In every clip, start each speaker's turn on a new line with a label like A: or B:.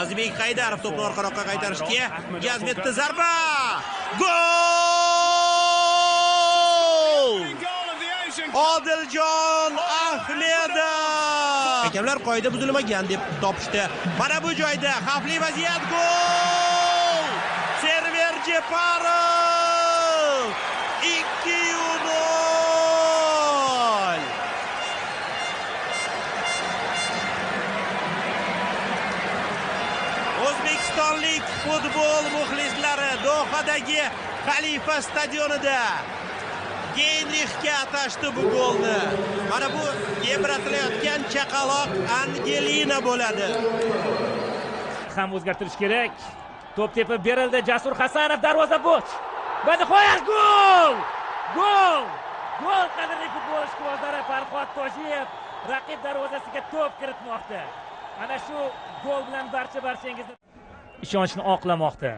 A: Azizbek Haydarov to'pni orqaroqqa qaytarishga jazm etdi. Zarba! Gol! Odiljon Ahmedov. Hakamlar qoida buzilmagan deb topishdi. Mana bu joyda xavfli vaziyat, gol! Server Jeparov 2-0. O'zbekistonlik futbol muxlislari Dohadagi Xalifa stadionida Geynrixga atashdi bu golni. Mana bu ebratilayotgan chaqaloq Angelina bo'ladi.
B: Ham o'zgartirish kerak. To'p tepib berildi. Jasur Hasanov, darvoza bo'sh. Va nihoyat gol! Gol! Gol qadrli futbol ishqibozlari Farhod Tojiyev raqib darvozasiga to'p kiritmoqda. Ana shu gol bilan barchangizni ishonchni oqlamoqda.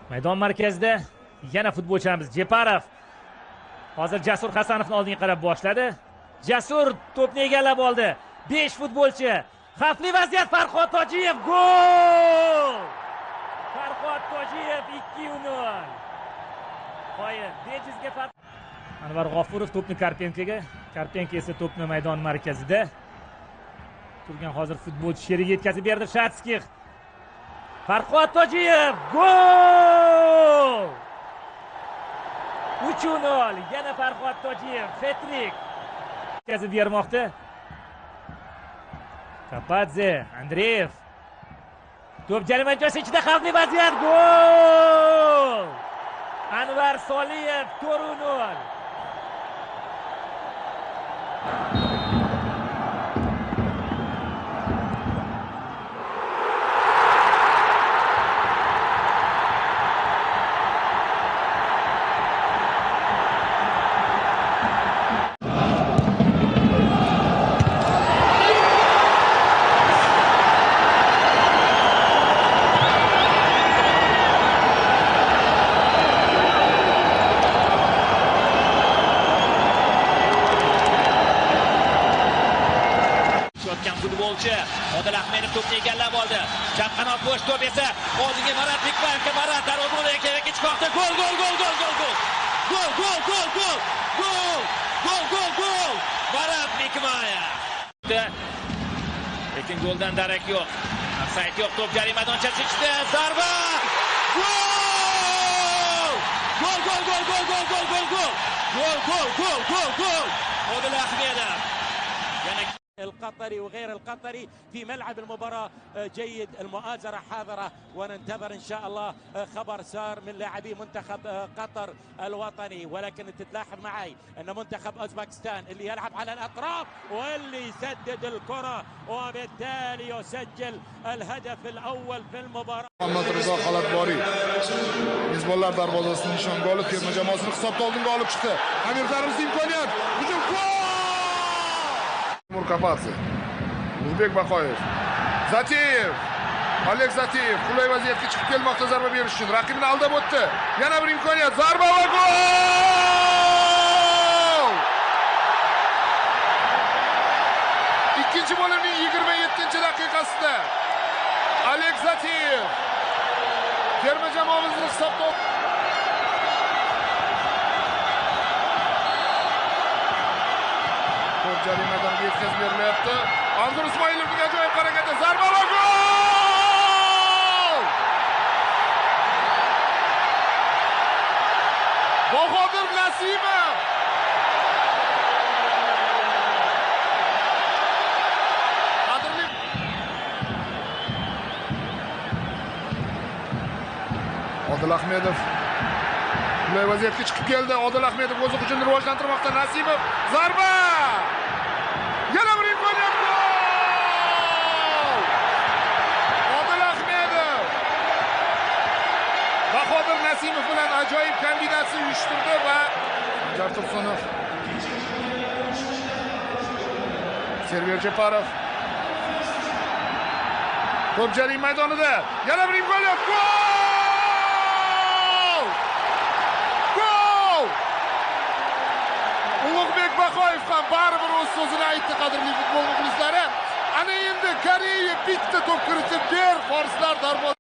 B: Maydon markazida yana futbolchimiz Jeparov. Hozir Jasur Hasanovning oldiga qarab boshladi. Jasur to'pni egallab oldi. 5 futbolchi. Xavfli vaziyat, Farhod Tojiyev, gol! Farhod Tojiyev 2-0. Qo'yib, bejizga Anvar G'ofurov to'pni Karpenkaga. Karpenka esa to'pni maydon markazida turgan hozir futbolchi sheriga yetkazib berdi. Shatskix. Farhod Tojiyev, gol! 3-0. Yana Farhod Tojiyev hat-trick yetkazib bermoqda. Kapadze, Andreyev. To'p jarima joysi ichida, xavfli vaziyat, gol! Anvar Soliyev 4-0. Futbolchi Odil Ahmedov to'pni egallab oldi. Chap qanot bo'sh, to'p esa oldiga Marat Hikmayevga. Marat darvozaga kerak chiqmoqda. Gol, gol, gol, gol, gol, gol, gol. Gol, gol, gol, gol. Gol, gol, gol, gol. Marat Hikmayev. Lekin goldan darak yo'q. Ofsayd yo'q. To'p jarima maydonchasi ichida. Zarba! Gol! Gol, gol, gol, gol, gol, gol, gol, gol. Gol, gol, gol, gol, gol. Odil Ahmedov. Yana
C: القطري وغير القطري في ملعب المباراة جيد. المؤازرة حاضرة وننتظر إن شاء الله خبر سار من لاعبي منتخب قطر الوطني. ولكن تتلاحظ معي أن منتخب أوزبكستان اللي يلعب على الأطراف واللي يسدد الكرة وبالتالي يسجل الهدف الأول في المباراة.
D: محمد رضا Xalatboriy mezbonlar darvozasining nishon goli terma jamoasini hisobda oldinga olib chiqdi. Amirzarimizning imkoniyat. Hujum gol! Kapadze. Uzbek Baqoyev. Zateyev. Oleg Zateyev qulay vaziyatga chiqib kelmoqda zarba berish uchun. Raqibni aldab o'tdi. Yana bir imkoniyat. Zarba va gol! Ikkinchi bo'limning 27-daqiqasida Oleg Zateyev terma jamoamizni hisobda jarimadan yetkazib berilyapti. Anzur Ismoilovning ajoyib harakati, zarba va gol! Bahodir Nasimov. Qadrli Odil Ahmedov qulay vaziyatga chiqib keldi. Odil Ahmedov o'z hujumini rivojlantirmoqda. Nasimov zarba! Yana bir imkoniyat, gol! Odil Ahmedov Bahodir Nasimov bilan ajoyib kombinatsiya uyushtirdi va Tursunov. Server Jeparov. To'p jarima maydonida. Yana bir imkoniyat, gol! Gol! Ulug'bek Baqoyev ham baribir o'z so'zini aytdi, qadrli futbol muxlislari. to'p kiritib ber, forslar darvoza